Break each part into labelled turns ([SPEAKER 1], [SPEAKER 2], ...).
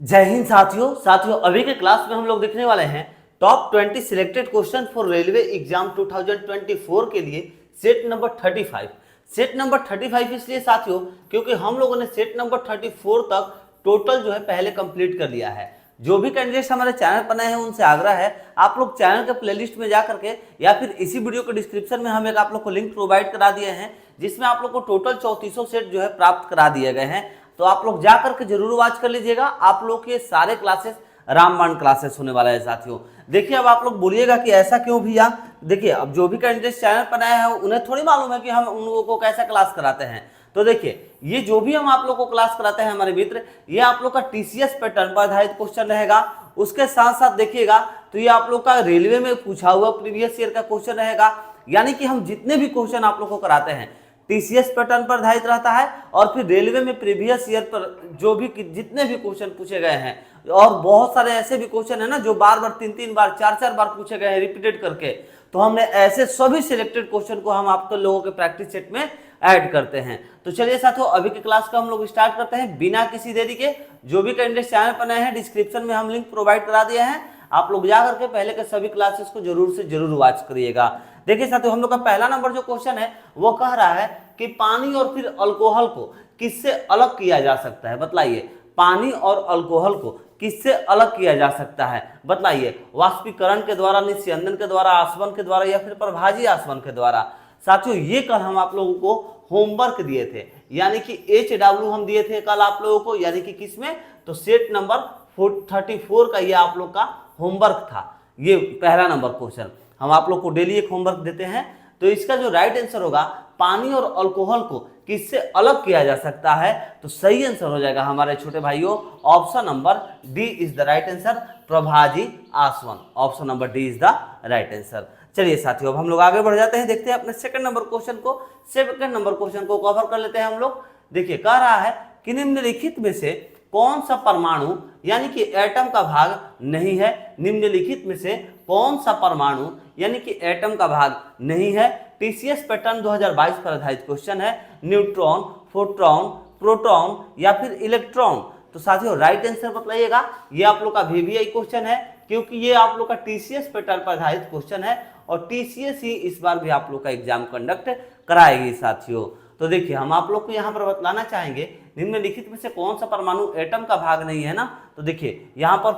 [SPEAKER 1] जय हिंद साथियों अभी के क्लास में हम लोग देखने वाले हैं top 20 selected question for railway exam 2024 के लिए सेट नंबर 35। सेट नंबर 35 इसलिए साथियों क्योंकि हम लोगों ने सेट नंबर 34 तक टोटल जो है पहले कंप्लीट कर लिया है। जो भी कैंडिडेट्स हमारे चैनल पर नए हैं उनसे आग्रह है आप लोग चैनल के प्लेलिस्ट में जा करके या फिर इसी वीडियो के डिस्क्रिप्शन में हम एक आप लोग को लिंक प्रोवाइड करा दिए हैं जिसमें आप लोग को टोटल 3400 सेट जो है प्राप्त करा दिए गए हैं। तो आप लोग जा करके जरूर वॉच कर लीजिएगा। आप लोग के सारे क्लासेस रामबाण क्लासेस होने वाला है साथियों। देखिए अब आप लोग बोलिएगा कि ऐसा क्यों भैया। देखिए अब जो भी कैंडिडेट चैनल पर आए हैं उन्हें थोड़ी मालूम है कि हम उन लोगों को कैसा क्लास कराते हैं। तो देखिए ये जो भी हम आप लोग को क्लास कराते हैं हमारे मित्र, ये आप लोग का टीसीएस पैटर्न पर आधारित क्वेश्चन रहेगा। उसके साथ साथ देखिएगा तो ये आप लोग का रेलवे में पूछा हुआ प्रीवियस ईयर का क्वेश्चन रहेगा। यानी कि हम जितने भी क्वेश्चन आप लोग को कराते हैं टीसीएस पैटर्न पर आधारित रहता है और फिर रेलवे में प्रीवियस ईयर पर जो भी जितने भी क्वेश्चन पूछे गए हैं, और बहुत सारे ऐसे भी क्वेश्चन है ना जो बार बार 3-3 बार 4-4 बार पूछे गए हैं रिपीटेड करके, तो हमने ऐसे सभी सिलेक्टेड क्वेश्चन को हम आप लोगों के प्रैक्टिस सेट में ऐड करते हैं। तो चलिए साथियों अभी के क्लास का हम लोग स्टार्ट करते हैं बिना किसी देरी के। जो भी कैंडिडेट चैनल पर नए हैं डिस्क्रिप्शन में हम लिंक प्रोवाइड करा दिए हैं, आप लोग जा करके पहले के सभी क्लासेस को जरूर से जरूर वॉच करिएगा। देखिए साथियों हम लोग का पहला नंबर जो क्वेश्चन है वो कह रहा है कि पानी और फिर अल्कोहल को किससे अलग किया जा सकता है, बताइए। पानी और अल्कोहल को किससे अलग किया जा सकता है बताइए। वाष्पीकरण के द्वारा, निस्यंदन के द्वारा, आसवन के द्वारा या फिर प्रभाजी आसवन के द्वारा। साथियों ये कल हम आप लोगों को होमवर्क दिए थे, यानी कि HW हम दिए थे कल आप लोगों को, यानी कि किसमें, तो सेट नंबर 34 का ये आप लोग का होमवर्क था। ये पहला नंबर क्वेश्चन हम आप लोग को डेली एक होमवर्क देते हैं। तो इसका जो राइट आंसर होगा पानी और अल्कोहल को किससे अलग किया जा सकता है, तो सही आंसर हो जाएगा हमारे छोटे भाइयों option number D is the right answer, प्रभाजी आसवन। Option number D is the right answer. चलिए साथियों अब हम लोग आगे बढ़ जाते हैं, देखते हैं अपने सेकंड नंबर क्वेश्चन को। सेकंड नंबर क्वेश्चन को कवर कर लेते हैं हम लोग। देखिए कह रहा है कि निम्नलिखित में से कौन सा परमाणु यानी कि एटम का भाग नहीं है। निम्नलिखित में से कौन सा परमाणु यानी कि एटम का भाग नहीं है। टीसीएस पैटर्न 2022 पर आधारित क्वेश्चन है। न्यूट्रॉन, फोटॉन, प्रोटॉन या फिर इलेक्ट्रॉन। तो साथियों राइट आंसर बताइएगा। ये आप लोग का VVI क्वेश्चन है क्योंकि ये आप लोग का टीसीएस पैटर्न पर आधारित क्वेश्चन है और टीसीएस ही इस बार भी आप लोग का एग्जाम कंडक्ट कराएगी साथियों। तो देखिए हम आप लोग को यहाँ पर बतलाना चाहेंगे निम्नलिखित में से कौन सा परमाणु एटम का भाग नहीं है ना। तो देखिए यहाँ पर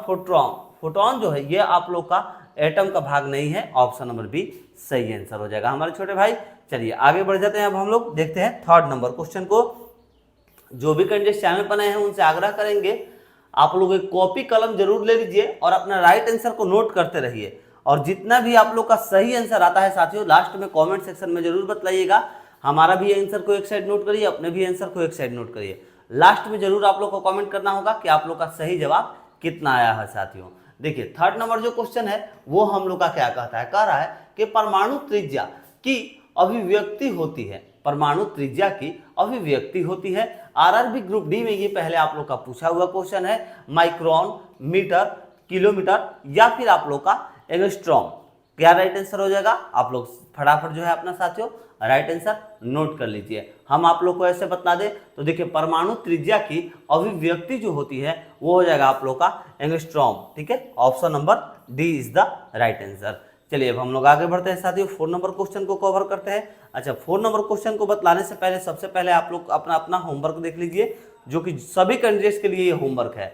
[SPEAKER 1] फोटॉन जो है ये आप लोग का एटम का भाग नहीं है। ऑप्शन नंबर बी सही आंसर हो जाएगा हमारे छोटे भाई। चलिए आगे बढ़ जाते हैं। अब हम लोग देखते हैं थर्ड नंबर क्वेश्चन को। जो भी कैंडिडेट चैनल पर नए हैं उनसे आग्रह करेंगे आप लोग एक कॉपी कलम जरूर ले लीजिए और अपना राइट आंसर को नोट करते रहिए। और जितना भी आप लोग का सही आंसर आता है साथियों लास्ट में कॉमेंट सेक्शन में जरूर बतलाइएगा। हमारा भी आंसर को एक साइड नोट करिए, अपने भी आंसर को एक साइड नोट करिए। लास्ट में जरूर आप लोग को कमेंट करना होगा कि आप लोग का सही जवाब कितना आया है साथियों। देखिए थर्ड नंबर जो क्वेश्चन है वो हम लोग का क्या कहता है, कह रहा है कि परमाणु त्रिज्या की अभिव्यक्ति होती है। परमाणु त्रिज्या की अभिव्यक्ति होती है। आरआरबी ग्रुप डी में ये पहले आप लोग का पूछा हुआ क्वेश्चन है। माइक्रोन, मीटर, किलोमीटर या फिर आप लोग का एंगस्ट्रॉम। क्या राइट आंसर हो जाएगा, आप लोग फटाफट जो है अपना साथियों राइट आंसर नोट कर लीजिए। हम आप लोग को ऐसे बता दें तो देखिए परमाणु त्रिज्या की अभिव्यक्ति जो होती है वो हो जाएगा आप लोग का एंगस्ट्रॉम। ठीक है, option number D is the right answer. चलिए अब हम लोग आगे बढ़ते हैं साथियों, 4 नंबर क्वेश्चन को कवर करते हैं। अच्छा 4 नंबर क्वेश्चन को बतलाने से पहले सबसे पहले आप लोग अपना अपना होमवर्क देख लीजिए जो कि सभी कैंडिडेट्स के लिए ये होमवर्क है।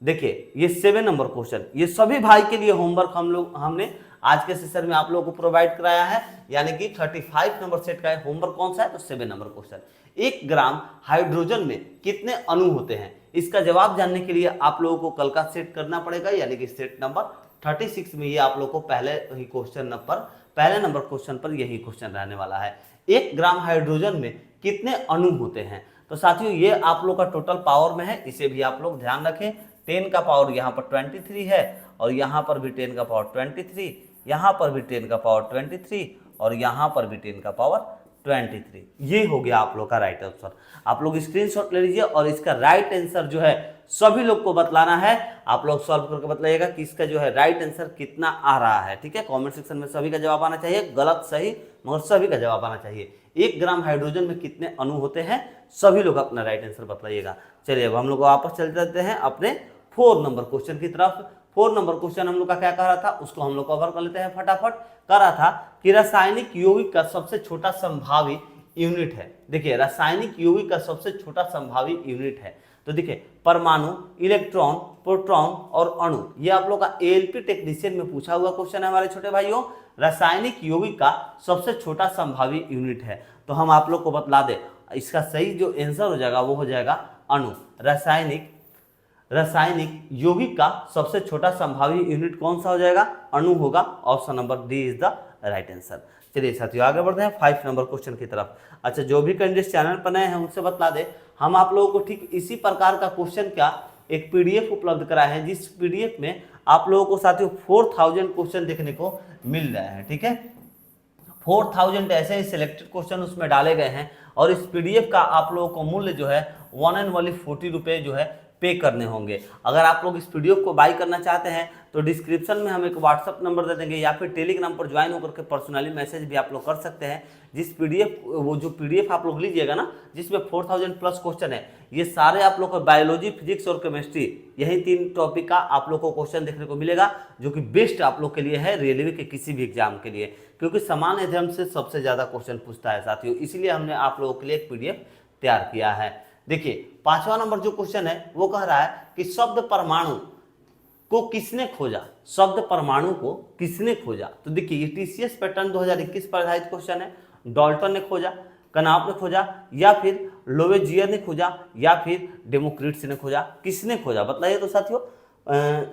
[SPEAKER 1] देखिए ये 7 नंबर क्वेश्चन ये सभी भाई के लिए होमवर्क हमने आज के सेशन में आप लोगों को प्रोवाइड कराया है। यानी कि 35 नंबर सेट का होमवर्क कौन सा है, तो 7 नंबर क्वेश्चन। 1 ग्राम हाइड्रोजन में कितने अणु होते हैं, इसका जवाब जानने के लिए आप लोगों को कल का सेट करना पड़ेगा। यानी कि सेट नंबर 36 में ये आप लोग को पहले नंबर क्वेश्चन पर यही क्वेश्चन रहने वाला है। 1 ग्राम हाइड्रोजन में कितने अणु होते हैं। तो साथियों ये आप लोग का टोटल पावर में है, इसे भी आप लोग ध्यान रखें। 10 का पावर यहाँ पर 23 है और यहाँ पर भी 10 का पावर 23, यहाँ पर भी 10 का पावर 23 और यहाँ पर भी 10 का पावर 23। ये हो गया आप लोग का राइट आंसर। आप लोग स्क्रीनशॉट ले लीजिए और इसका राइट आंसर जो है सभी लोग को बतलाना है। आप लोग सॉल्व करके बताइएगा कि इसका जो है राइट आंसर कितना आ रहा है। ठीक है, कमेंट सेक्शन में सभी का जवाब आना चाहिए, गलत सही मगर सभी का जवाब आना चाहिए। 1 ग्राम हाइड्रोजन में कितने अणु होते हैं, सभी लोग अपना राइट आंसर बताइएगा। चलिए अब हम लोग वापस चल जाते हैं अपने 4 नंबर क्वेश्चन की तरफ। 4 नंबर क्वेश्चन हम लोग का क्या कह रहा था, उसको हम लोग कवर कर लेते हैं फटाफट। कह रहा था कि रासायनिक यौगिक का सबसे छोटा संभावी यूनिट है। देखिए रासायनिक यौगिक का सबसे छोटा संभावी यूनिट है, तो देखिए परमाणु, इलेक्ट्रॉन, प्रोटॉन और अणु, ये आप लोग का एएलपी टेक्नीशियन में पूछा हुआ क्वेश्चन है हमारे छोटे भाइयों। रासायनिक यौगिक का सबसे छोटा संभावी यूनिट है, तो हम आप लोग को बतला दें, इसका सही जो आंसर हो जाएगा वो हो जाएगा अणु। रासायनिक यौगिक का सबसे छोटा संभावी यूनिट कौन सा हो जाएगा, अणु होगा। Option number D is the right answer. चलिए साथियों आगे बढ़ते हैं 5 नंबर क्वेश्चन की तरफ। अच्छा, जो भी कैंडिडेट चैनल पर नए हैं उनसे बतला दे, हम आप लोगों को ठीक इसी प्रकार का क्वेश्चन का एक पीडीएफ उपलब्ध कराए हैं, जिस पीडीएफ में आप लोगों को साथियों 4000 क्वेश्चन देखने को मिल रहे हैं। ठीक है, 4000 ऐसे ही सिलेक्टेड क्वेश्चन उसमें डाले गए हैं, और इस पीडीएफ का आप लोगों को मूल्य जो है 1 एंड ओनली 40 रुपये जो है पे करने होंगे। अगर आप लोग इस पीडीएफ को बाई करना चाहते हैं तो डिस्क्रिप्शन में हम एक व्हाट्सअप नंबर दे देंगे, या फिर टेलीग्राम पर ज्वाइन होकर के पर्सनली मैसेज भी आप लोग कर सकते हैं। जिस पीडीएफ, वो जो पीडीएफ आप लोग लीजिएगा ना, जिसमें 4000 प्लस क्वेश्चन है, ये सारे आप लोग को बायोलॉजी, फिजिक्स और केमिस्ट्री, यही 3 टॉपिक का आप लोग को क्वेश्चन देखने को मिलेगा, जो कि बेस्ट आप लोग के लिए है रेलवे के किसी भी एग्जाम के लिए, क्योंकि समान अध्ययन से सबसे ज्यादा क्वेश्चन पूछता है साथियों, इसलिए हमने आप लोगों के लिए एक पीडीएफ तैयार किया है। देखिए 5वां नंबर जो क्वेश्चन है वो कह रहा है कि शब्द परमाणु को किसने खोजा, शब्द परमाणु को किसने खोजा। तो देखिए ये टीसीएस पैटर्न 2021 पर आधारित क्वेश्चन है। डाल्टन ने खोजा, कनाप ने खोजा, या फिर लोवेजियर ने खोजा, या फिर डेमोक्रिट्स ने खोजा, किसने खोजा बताइए। तो साथियों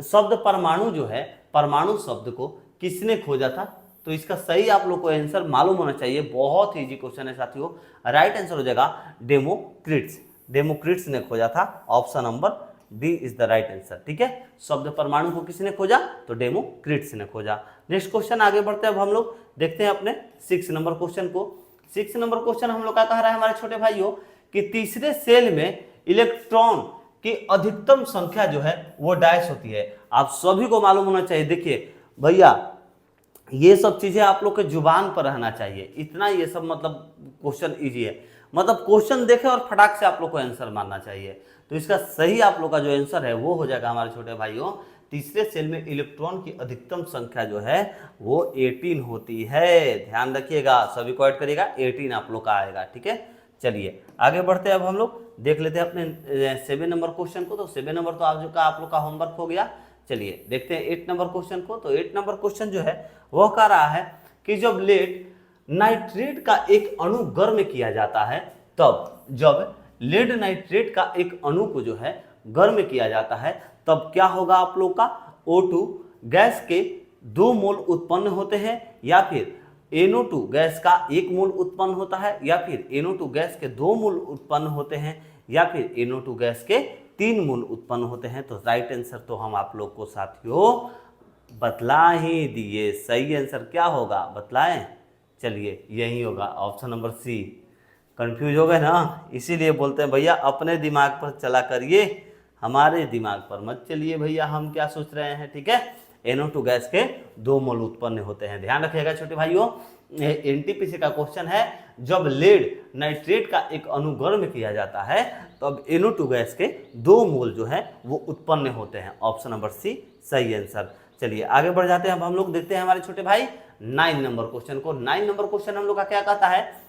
[SPEAKER 1] शब्द परमाणु जो है, परमाणु शब्द को किसने खोजा था, तो इसका सही आप लोग को आंसर मालूम होना चाहिए। बहुत इजी क्वेश्चन है साथियों, राइट आंसर हो जाएगा डेमोक्रिट्स। डेमोक्रिट्स ने खोजा था, option number D is the right answer. ठीक है, शब्द परमाणु को किसने खोजा, तो डेमोक्रिट्स ने खोजा। नेक्स्ट क्वेश्चन आगे बढ़ते हैं, अब हम लोग देखते हैं अपने 6 नंबर क्वेश्चन को। 6 नंबर क्वेश्चन हम लोग का कह रहा है हमारे छोटे भाइयों कि तीसरे सेल में इलेक्ट्रॉन की अधिकतम संख्या जो है वो डैश होती है। आप सभी को मालूम होना चाहिए। देखिए भैया ये सब चीजें आप लोग के जुबान पर रहना चाहिए, इतना ये सब मतलब क्वेश्चन इजी है, मतलब क्वेश्चन देखे और फटाक से आप लोग को आंसर मारना चाहिए। तो इसका सही आप लोग का जो आंसर है वो हो जाएगा हमारे छोटे भाइयों, तीसरे सेल में इलेक्ट्रॉन की अधिकतम संख्या जो है वो 18 होती है। ध्यान रखिएगा, सभी को ऐड करिएगा, 18 आप लोग का आएगा। ठीक है, चलिए आगे बढ़ते हैं। अब हम लोग देख लेते हैं अपने 7 नंबर क्वेश्चन को। तो 7 नंबर तो आप लोग का होमवर्क हो गया। चलिए देखते हैं 8 नंबर क्वेश्चन को। तो 8 नंबर क्वेश्चन जो है वह कह रहा है कि जब लेड नाइट्रेट का एक अणु गर्म किया जाता है, तब जब लेड नाइट्रेट का एक अणु को जो है गर्म किया जाता है, तब क्या होगा आप लोग का, O2 गैस के 2 मोल उत्पन्न होते हैं, या फिर NO2 गैस का 1 मोल उत्पन्न होता है, या फिर NO2 गैस के 2 मोल उत्पन्न होते हैं, या फिर NO2 गैस के 3 मोल उत्पन्न होते हैं। तो राइट आंसर तो हम आप लोग को साथियों बतला ही दिए। सही आंसर क्या होगा बतलाएं, चलिए यही होगा ऑप्शन नंबर सी। कंफ्यूज हो गए ना, इसीलिए बोलते हैं भैया अपने दिमाग पर चला करिए, हमारे दिमाग पर मत चलिए भैया हम क्या सोच रहे हैं। ठीक है, NO2 गैस के 2 मोल उत्पन्न होते हैं, ध्यान रखिएगा छोटे भाइयों। एनटीपीसी का क्वेश्चन है, जब लेड नाइट्रेट का एक अणु गर्म किया जाता है तब NO2 गैस के 2 मोल जो है वो उत्पन्न होते हैं। ऑप्शन नंबर सी सही आंसर। चलिए आगे बढ़ जाते हैं। अब हम लोग देखते हैं हमारे छोटे भाई 9 नंबर क्वेश्चन को। 9 नंबर क्वेश्चन हम लोग का क्या कहता है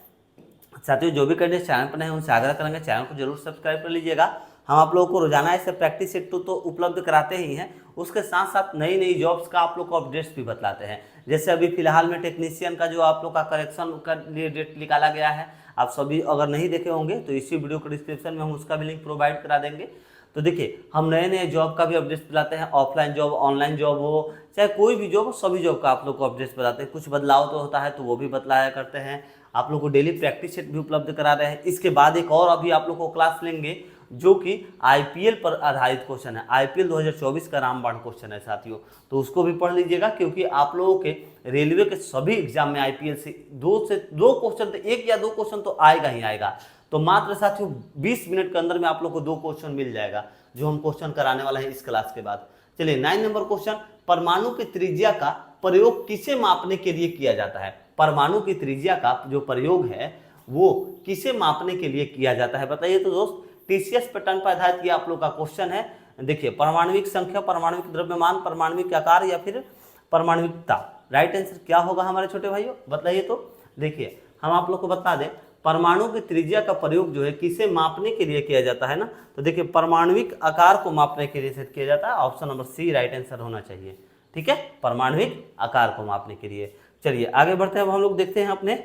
[SPEAKER 1] साथियों, जो भी कैंडिडेट चैनल पर नहीं उनसे आग्रह करेंगे चैनल को जरूर सब्सक्राइब कर लीजिएगा। हम आप लोगों को रोजाना ऐसे प्रैक्टिस सेट तो उपलब्ध कराते ही हैं, उसके साथ साथ नई नई जॉब्स का आप लोग को अपडेट्स भी बतलाते हैं। जैसे अभी फिलहाल में टेक्नीशियन का जो आप लोग का करेक्शन का लिए डेट निकाला गया है, आप सभी अगर नहीं देखे होंगे तो इसी वीडियो के डिस्क्रिप्शन में हम उसका भी लिंक प्रोवाइड करा देंगे। तो देखिए हम नए नए जॉब का भी अपडेट्स बताते हैं, ऑफलाइन जॉब, ऑनलाइन जॉब हो, चाहे कोई भी जॉब हो, सभी जॉब का आप लोग को अपडेट्स बताते हैं। कुछ बदलाव तो होता है तो वो भी बतलाया करते हैं। आप लोग को डेली प्रैक्टिस सेट भी उपलब्ध करा रहे हैं। इसके बाद एक और अभी आप लोग को क्लास लेंगे जो कि आईपीएल पर आधारित क्वेश्चन है। आईपीएल 2024 का रामबाण क्वेश्चन है साथियों, तो उसको भी पढ़ लीजिएगा, क्योंकि आप लोगों के रेलवे के सभी एग्जाम में आईपीएल से दो क्वेश्चन, तो 1 या 2 क्वेश्चन तो आएगा ही आएगा। तो मात्र साथियों 20 मिनट के अंदर में आप लोग को 2 क्वेश्चन मिल जाएगा जो हम क्वेश्चन कराने वाले हैं इस क्लास के बाद। चलिए 9 नंबर क्वेश्चन, परमाणु की त्रिज्या का प्रयोग किसे मापने के लिए किया जाता है। परमाणु की त्रिज्या का जो प्रयोग है वो किसे मापने के लिए किया जाता है बताइए। तो दोस्त टीसीएस पैटर्न पर आधारित ये आप लोग का क्वेश्चन है। देखिए परमाणविक संख्या, परमाणविक द्रव्यमान, परमाणविक आकार या फिर परमाणविकता। राइट आंसर क्या होगा हमारे छोटे भाइयों, बताइए। तो देखिए हम आप लोग को बता दें, परमाणु की त्रिज्या का प्रयोग जो है किसे मापने के लिए किया जाता है ना, तो देखिए परमाणविक आकार को मापने के लिए किया जाता है। Option number C right answer होना चाहिए, ठीक है, परमाणविक आकार को मापने के लिए। चलिए आगे बढ़ते हैं, अब हम लोग देखते हैं अपने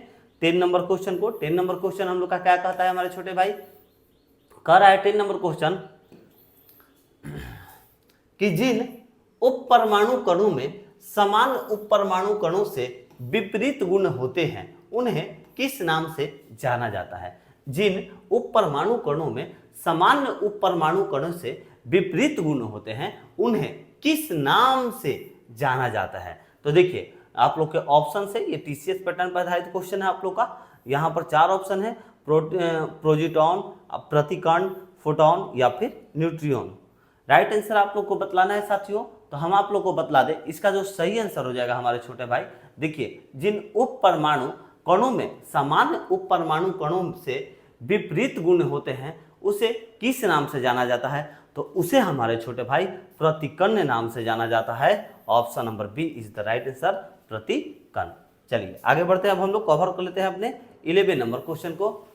[SPEAKER 1] 10 नंबर क्वेश्चन को। 10 नंबर क्वेश्चन हम लोग का क्या कहता है हमारे छोटे भाई, कह रहा है 10 नंबर क्वेश्चन कि जिन उप परमाणु कणों में समान उप परमाणु कणों से विपरीत गुण होते हैं उन्हें किस नाम से जाना जाता है। जिन उप परमाणु कणों में सामान्य उप परमाणु कणों से विपरीत गुण होते हैं उन्हें किस नाम से जाना जाता है। तो देखिए आप लोग के ऑप्शन से, ये टीसीएस पैटर्न पर आधारित क्वेश्चन है आप लोग का। यहाँ पर 4 ऑप्शन है, प्रोजिटॉन, प्रतिकण, फोटॉन या फिर न्यूट्रियन। राइट आंसर आप लोग को बतलाना है साथियों। तो हम आप लोग को बतला दें, इसका जो सही आंसर हो जाएगा हमारे छोटे भाई, देखिए जिन उप परमाणु कणों में सामान्य उप परमाणु कणों से विपरीत गुण होते हैं उसे किस नाम से जाना जाता है, तो उसे हमारे छोटे भाई प्रतिकण नाम से जाना जाता है। Option number B is the right answer, प्रतिकण। चलिए आगे बढ़ते हैं, अब हम लोग कवर कर लेते हैं अपने 11 नंबर क्वेश्चन को।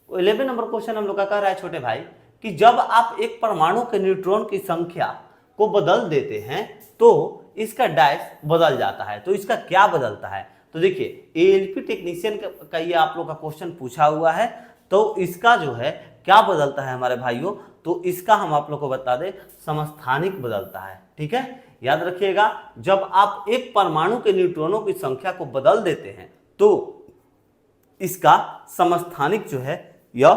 [SPEAKER 1] 11 नंबर क्वेश्चन हम लोग का कह रहा है छोटे भाई कि जब आप एक परमाणु के न्यूट्रॉन की संख्या को बदल देते हैं तो इसका डैश बदल जाता है, तो इसका क्या बदलता है। तो देखिए एएलपी टेक्नीशियन का ये आप लोग का क्वेश्चन पूछा हुआ है, तो इसका जो है क्या बदलता है हमारे भाइयों, तो इसका हम आप लोग को बता दें समस्थानिक बदलता है, ठीक है। याद रखिएगा, जब आप एक परमाणु के न्यूट्रॉनों की संख्या को बदल देते हैं तो इसका समस्थानिक जो है यह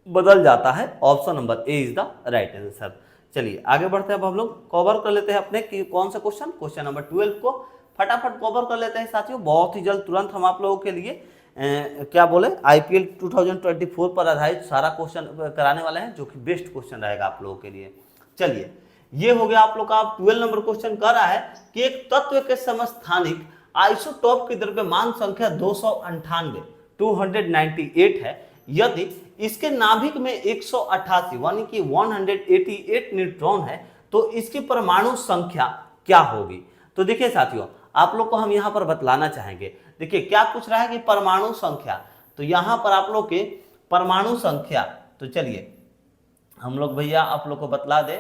[SPEAKER 1] बदल जाता है। Option number A is the right answer. चलिए आगे बढ़ते हैं, अब हम लोग कवर कर लेते हैं अपने कि कौन सा क्वेश्चन, क्वेश्चन नंबर 12 को फटाफट कवर कर लेते हैं साथियों, बहुत ही जल्द तुरंत हम आप लोगों के लिए क्या बोले आईपीएल 2024 पर आधारित सारा क्वेश्चन कराने वाले हैं, जो कि बेस्ट क्वेश्चन रहेगा आप लोगों के लिए। चलिए ये हो गया आप लोग का 12 नंबर क्वेश्चन। कर रहा है कि एक तत्व के समस्थानिक आइसोटोप की द्रव्यमान संख्या 298 है, यदि इसके नाभिक में 188 यानी कि 188 न्यूट्रॉन है तो इसकी परमाणु संख्या क्या होगी। तो देखिए साथियों आप लोग को हम यहाँ पर बतलाना चाहेंगे, देखिए क्या पूछ रहा है कि परमाणु संख्या, तो यहाँ पर आप लोग के परमाणु संख्या, तो चलिए हम लोग भैया आप लोग को बतला दे,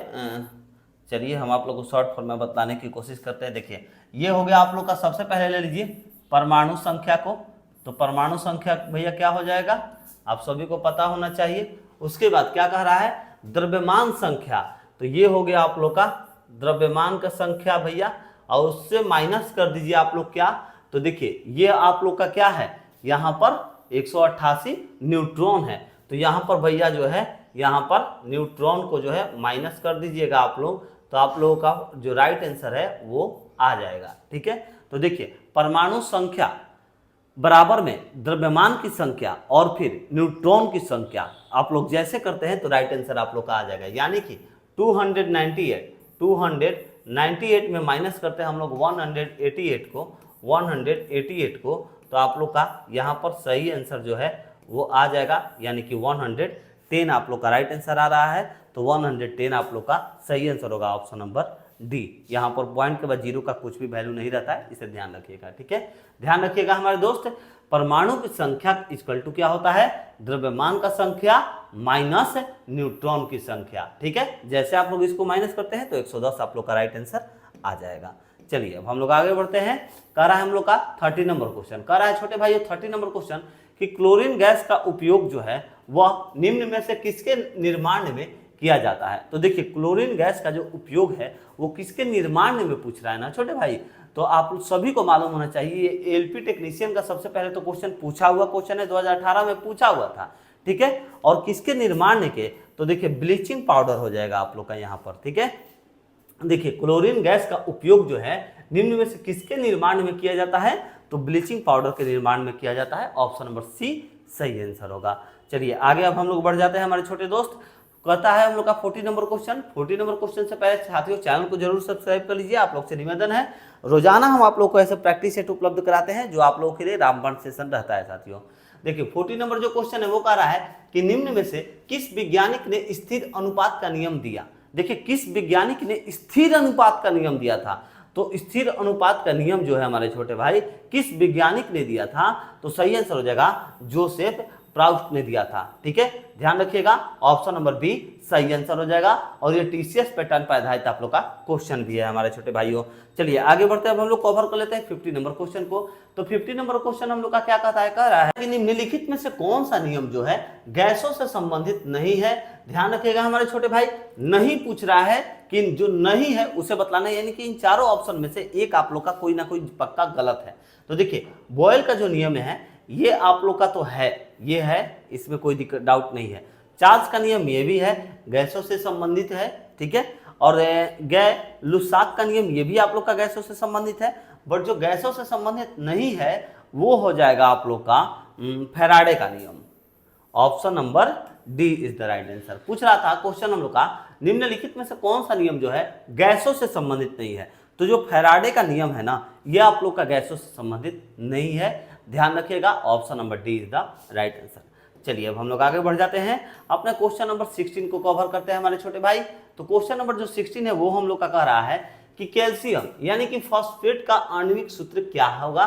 [SPEAKER 1] चलिए हम आप लोग को शॉर्ट फॉर्म में बतलाने की कोशिश करते हैं। देखिए ये हो गया आप लोग का, सबसे पहले ले लीजिए परमाणु संख्या को, तो परमाणु संख्या भैया क्या हो जाएगा आप सभी को पता होना चाहिए। उसके बाद क्या कह रहा है द्रव्यमान संख्या, तो ये हो गया आप लोग का द्रव्यमान का संख्या भैया, और उससे माइनस कर दीजिए आप लोग क्या, तो देखिए ये आप लोग का क्या है, यहाँ पर 188 न्यूट्रॉन है, तो यहाँ पर भैया जो है यहाँ पर न्यूट्रॉन को जो है माइनस कर दीजिएगा आप लोग, तो आप लोगों का जो राइट आंसर है वो आ जाएगा, ठीक है। तो देखिए परमाणु संख्या बराबर में द्रव्यमान की संख्या और फिर न्यूट्रॉन की संख्या आप लोग जैसे करते हैं तो राइट आंसर आप लोग का आ जाएगा, यानी कि 298 में माइनस करते हैं हम लोग 188 को, तो आप लोग का यहाँ पर सही आंसर जो है वो आ जाएगा, यानी कि 110 आप लोग का राइट आंसर आ रहा है, तो 110 आप लोग का सही आंसर होगा, ऑप्शन नंबर डी। यहाँ पर पॉइंट के बाद जीरो का कुछ भी वैल्यू नहीं रहता है, इसे ध्यान रखिएगा, ठीक है। ध्यान रखिएगा हमारे दोस्त, परमाणु की संख्या इक्वल टू क्या होता है द्रव्यमान का संख्या माइनस न्यूट्रॉन की संख्या, ठीक है। जैसे आप लोग इसको माइनस करते हैं तो 110 आप लोग का राइट आंसर आ जाएगा। चलिए अब हम लोग आगे बढ़ते हैं, कह रहा है हम लोग का 30 नंबर क्वेश्चन, कह रहा है छोटे भाई 30 नंबर क्वेश्चन कि क्लोरीन गैस का उपयोग जो है वह निम्न में से किसके निर्माण में किया जाता है। तो देखिए क्लोरीन गैस का जो उपयोग है वो किसके निर्माण में पूछ रहा है ना छोटे भाई, तो आप सभी को मालूम होना चाहिए एलपी टेक्नीशियन का सबसे पहले तो क्वेश्चन पूछा हुआ क्वेश्चन है, 2018 में पूछा हुआ था, ठीक है। और किसके निर्माण के, तो देखिए ब्लीचिंग पाउडर हो जाएगा आप लोग का यहाँ पर, ठीक है। देखिए क्लोरीन गैस का उपयोग जो है निम्न में से किसके निर्माण में किया जाता है, तो ब्लीचिंग पाउडर के निर्माण में किया जाता है, ऑप्शन नंबर सी सही आंसर होगा। चलिए आगे अब हम लोग बढ़ जाते हैं हमारे छोटे दोस्त, कहता है हम लोग का 40 नंबर क्वेश्चन। 40 नंबर क्वेश्चन से पहले साथियों चैनल को जरूर सब्सक्राइब कर लीजिए, आप लोग से निवेदन है रोजाना हम आप लोग को ऐसे प्रैक्टिस सेट उपलब्ध कराते हैं जो आप लोगों के लिए रामबाण सेशन रहता है साथियों। देखिए 40 नंबर जो क्वेश्चन है वो कह रहा है कि निम्न में से किस वैज्ञानिक ने स्थिर अनुपात का नियम दिया। देखिए किस वैज्ञानिक ने स्थिर अनुपात का नियम दिया था? तो स्थिर अनुपात का नियम जो है हमारे छोटे भाई किस वैज्ञानिक ने दिया था? तो सही आंसर हो जाएगा जोसेफ प्राउस्ट ने दिया था। ठीक है, ध्यान रखिएगा, ऑप्शन नंबर बी सही आंसर हो जाएगा। और ये टीसीएस पैटर्न पर आधारित आप लोग का क्वेश्चन भी है हमारे छोटे भाइयों। चलिए आगे बढ़ते हैं, अब हम लोग कवर कर लेते हैं 50 नंबर क्वेश्चन को। तो 50 नंबर क्वेश्चन हम लोग का क्या कहता है, कह रहा है कि निम्नलिखित में से कौन सा नियम जो है गैसों से संबंधित नहीं है? ध्यान रखिएगा हमारे छोटे भाई, नहीं पूछ रहा है कि जो नहीं है उसे बतलाना है, यानी कि इन चारों ऑप्शन में से एक आप लोग का कोई ना कोई पक्का गलत है। तो देखिए बॉयल का जो नियम है ये आप लोग का तो है, ये है, इसमें कोई दिक्कत डाउट नहीं है। चार्ल्स का नियम ये भी है, गैसों से संबंधित है। ठीक है, और लुसाक का नियम ये भी आप लोग का गैसों से संबंधित है। बट जो गैसों से संबंधित नहीं है वो हो जाएगा आप लोग का फैराडे का नियम। Option number D is the right answer. पूछ रहा था क्वेश्चन हम लोग का निम्नलिखित में से कौन सा नियम जो है गैसों से संबंधित नहीं है? तो जो फैराडे का नियम है ना, ये आप लोग का गैसों से संबंधित नहीं है। ध्यान रखिएगा, option number D is the right answer. चलिए अब हम लोग आगे बढ़ जाते हैं, अपने क्वेश्चन नंबर 16 को कवर करते हैं हमारे छोटे भाई। तो क्वेश्चन नंबर जो 16 है वो हम लोग का कह रहा है कि कैल्शियम यानी कि फॉस्फेट का आणविक सूत्र क्या होगा?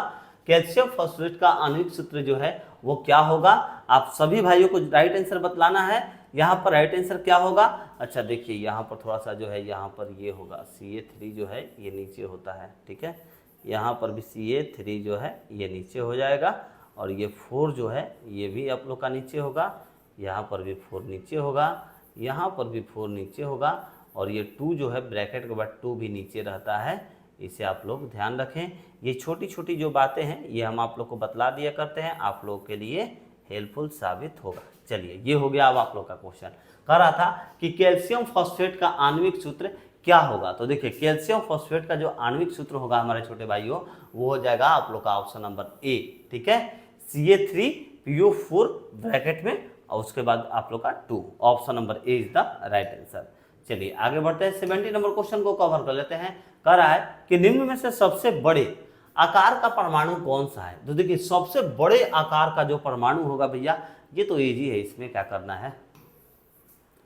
[SPEAKER 1] कैल्शियम फॉस्फेट का आणविक सूत्र जो है वो क्या होगा? आप सभी भाइयों को राइट आंसर बतलाना है। यहाँ पर राइट आंसर क्या होगा? अच्छा देखिए यहाँ पर थोड़ा सा जो है यहाँ पर ये होगा Ca3 जो है ये नीचे होता है। ठीक है, यहाँ पर भी Ca3 जो है ये नीचे हो जाएगा, और ये 4 जो है ये भी आप लोग का नीचे होगा, यहाँ पर भी 4 नीचे होगा, यहाँ पर भी 4 नीचे होगा, और ये 2 जो है ब्रैकेट के बाद 2 भी नीचे रहता है। इसे आप लोग ध्यान रखें, ये छोटी छोटी जो बातें हैं ये हम आप लोग को बतला दिया करते हैं, आप लोगों के लिए हेल्पफुल साबित होगा। चलिए ये हो गया अब आप लोग का क्वेश्चन। कह रहा था कि कैल्शियम फॉस्फेट का आणविक सूत्र क्या होगा? तो देखिए कैल्शियम फॉस्फेट का जो आणविक सूत्र होगा हमारे छोटे भाइयों वो हो जाएगा आप लोग का ऑप्शन नंबर ए। ठीक है, Ca3PO4 ब्रैकेट में और उसके बाद आप लोग का 2, option number A is the right answer. चलिए आगे बढ़ते हैं, 70 नंबर क्वेश्चन को कवर कर लेते हैं। कह रहा है कि निम्न में से सबसे बड़े आकार का परमाणु कौन सा है? तो देखिए सबसे बड़े आकार का जो परमाणु होगा भैया ये तो इजी है, इसमें क्या करना है,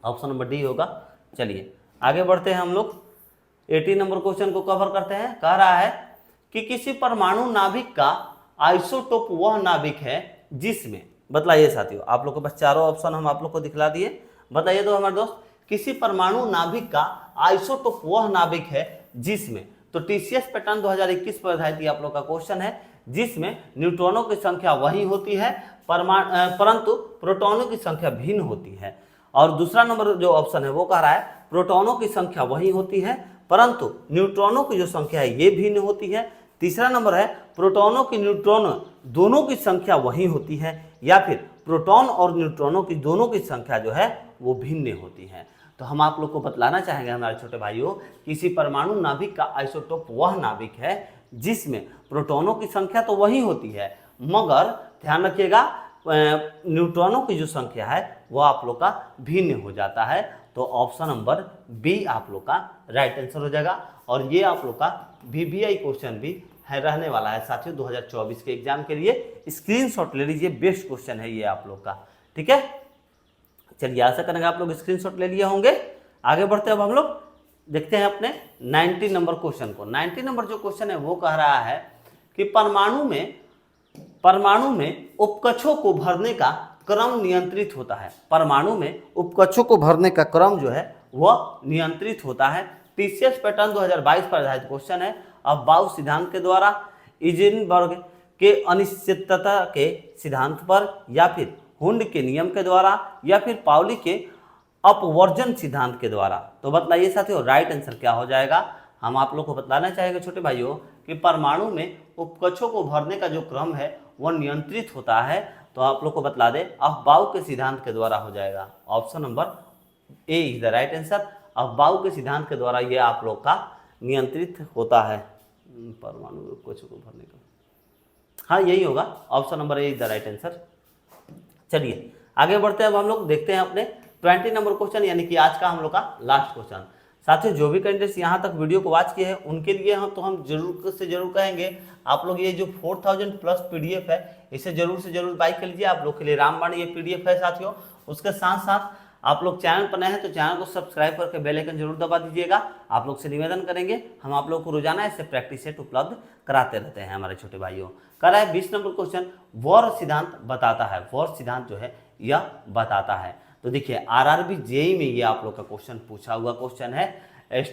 [SPEAKER 1] ऑप्शन नंबर डी होगा। चलिए आगे बढ़ते हैं हम लोग 80 नंबर क्वेश्चन को कवर करते हैं। कह रहा है कि किसी परमाणु नाभिक का आइसोटोप वह नाभिक है जिसमें, बताइए साथियों, आप लोग के पास चारों ऑप्शन हम आप लोग को दिखला दिए, बताइए तो हमारे दोस्त, किसी परमाणु नाभिक का आइसोटोप वह नाभिक है जिसमें, तो टीसीएस पैटर्न 2021 पर आधारित आप लोग का क्वेश्चन है, जिसमें न्यूट्रॉनों की संख्या वही होती है परंतु प्रोटॉनों की संख्या भिन्न होती है। और दूसरा नंबर जो ऑप्शन है वो कह रहा है प्रोटॉनों की संख्या वही होती है परंतु न्यूट्रॉनों की जो संख्या है ये भिन्न होती है। तीसरा नंबर है प्रोटॉनों की न्यूट्रॉन दोनों की संख्या वही होती है, या फिर प्रोटॉन और न्यूट्रॉनों की दोनों की संख्या जो है वो भिन्न होती है। तो हम आप लोग को बतलाना चाहेंगे हमारे छोटे भाइयों, किसी परमाणु नाभिक का आइसोटोप वह नाभिक है जिसमें प्रोटॉनों की संख्या तो वही होती है मगर ध्यान रखिएगा न्यूट्रॉनों की जो संख्या है वो आप लोग का भिन्न हो जाता है। तो ऑप्शन नंबर बी आप लोग का राइट आंसर हो जाएगा। और ये आप लोग का VVI क्वेश्चन भी है रहने वाला है साथियों 2024 के एग्जाम के लिए, स्क्रीनशॉट ले लीजिए, बेस्ट क्वेश्चन है ये आप लोग का। ठीक है, चलिए आशा करेंगे आप लोग स्क्रीनशॉट ले लिए होंगे। आगे बढ़ते अब हम लोग देखते हैं अपने 90 नंबर क्वेश्चन को। 90 नंबर जो क्वेश्चन है वो कह रहा है कि परमाणु में उपकक्षों को भरने का क्रम नियंत्रित होता है। परमाणु में उपकक्षों को भरने का क्रम जो है वह नियंत्रित होता है। टीसीएस पैटर्न 2022 पर आधारित क्वेश्चन है। अब बाउ सिद्धांत के द्वारा, इजनबर्ग के अनिश्चितता के सिद्धांत पर, या फिर हुंड के नियम के द्वारा, या फिर पाउली के अपवर्जन सिद्धांत के द्वारा। तो बतलाइए साथियों राइट आंसर क्या हो जाएगा। हम आप लोग को बतलाना चाहेंगे छोटे भाइयों कि परमाणु में उपकक्षों को भरने का जो क्रम है वह नियंत्रित होता है। तो आप लोग को बतला दे अफबाउ के सिद्धांत के द्वारा हो जाएगा। Option number A is the right answer. Aufbau के सिद्धांत के द्वारा ये आप लोग का नियंत्रित होता है परमाणु में उपकक्षों को भरने का। हाँ यही होगा, option number A is the right answer. चलिए आगे बढ़ते हैं, अब हम लोग देखते हैं अपने 20 नंबर क्वेश्चन, यानी कि आज का हम लोग का लास्ट क्वेश्चन। साथियों जो भी कैंडिडेट्स यहाँ तक वीडियो को वॉच किए हैं उनके लिए हम जरूर से जरूर कहेंगे आप लोग ये जो 4000 प्लस PDF है इसे जरूर से जरूर बाई कर लीजिए। आप लोग के लिए रामबाण ये PDF है साथियों। उसके साथ साथ आप लोग चैनल पर नए हैं तो चैनल को सब्सक्राइब करके बेल आइकन जरूर दबा दीजिएगा। आप लोग से निवेदन करेंगे, हम आप लोग को रोजाना ऐसे प्रैक्टिस सेट उपलब्ध कराते रहते हैं हमारे छोटे भाइयों। कर रहा है 20 नंबर क्वेश्चन, वॉर सिद्धांत बताता है। वॉर सिद्धांत जो है यह बताता है। तो देखिए आरआरबी जेई में ये आप लोग का क्वेश्चन पूछा हुआ क्वेश्चन है।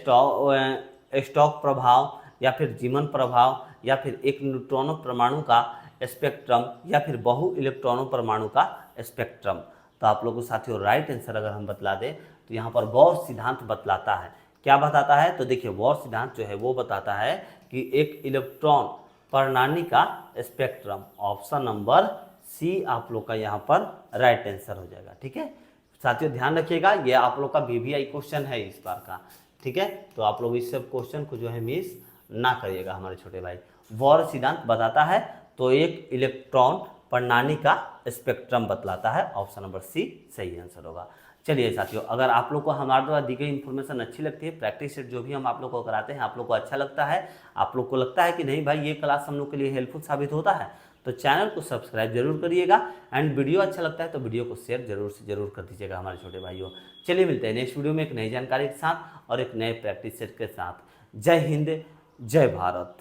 [SPEAKER 1] स्टॉक प्रभाव या फिर जीवन प्रभाव या फिर एक न्यूट्रॉनो परमाणु का स्पेक्ट्रम या फिर बहु इलेक्ट्रॉनों परमाणु का स्पेक्ट्रम। तो आप लोगों को साथियों राइट आंसर अगर हम बतला दें तो यहाँ पर वॉर सिद्धांत बतलाता है। क्या बताता है? तो देखिए वॉर सिद्धांत जो है वो बताता है कि एक इलेक्ट्रॉन प्रणाली का स्पेक्ट्रम। ऑप्शन नंबर सी आप लोग का यहाँ पर राइट आंसर हो जाएगा। ठीक है साथियों, ध्यान रखिएगा, ये आप लोग का वीवीआई क्वेश्चन है इस बार का। ठीक है, तो आप लोग इस सब क्वेश्चन को जो है मिस ना करिएगा हमारे छोटे भाई। वॉर सिद्धांत बताता है तो एक इलेक्ट्रॉन प्रणाली का स्पेक्ट्रम बतलाता है। ऑप्शन नंबर सी सही आंसर होगा। चलिए साथियों, अगर आप लोग को हमारे द्वारा दी गई इन्फॉर्मेशन अच्छी लगती है, प्रैक्टिस सेट जो भी हम आप लोग को कराते हैं आप लोग को अच्छा लगता है, आप लोग को लगता है कि नहीं भाई ये क्लास हम लोग के लिए हेल्पफुल साबित होता है, तो चैनल को सब्सक्राइब जरूर करिएगा। एंड वीडियो अच्छा लगता है तो वीडियो को शेयर जरूर से जरूर कर दीजिएगा हमारे छोटे भाइयों। चलिए मिलते हैं नेक्स्ट वीडियो में एक नई जानकारी के साथ और एक नए प्रैक्टिस सेट के साथ। जय हिंद, जय भारत।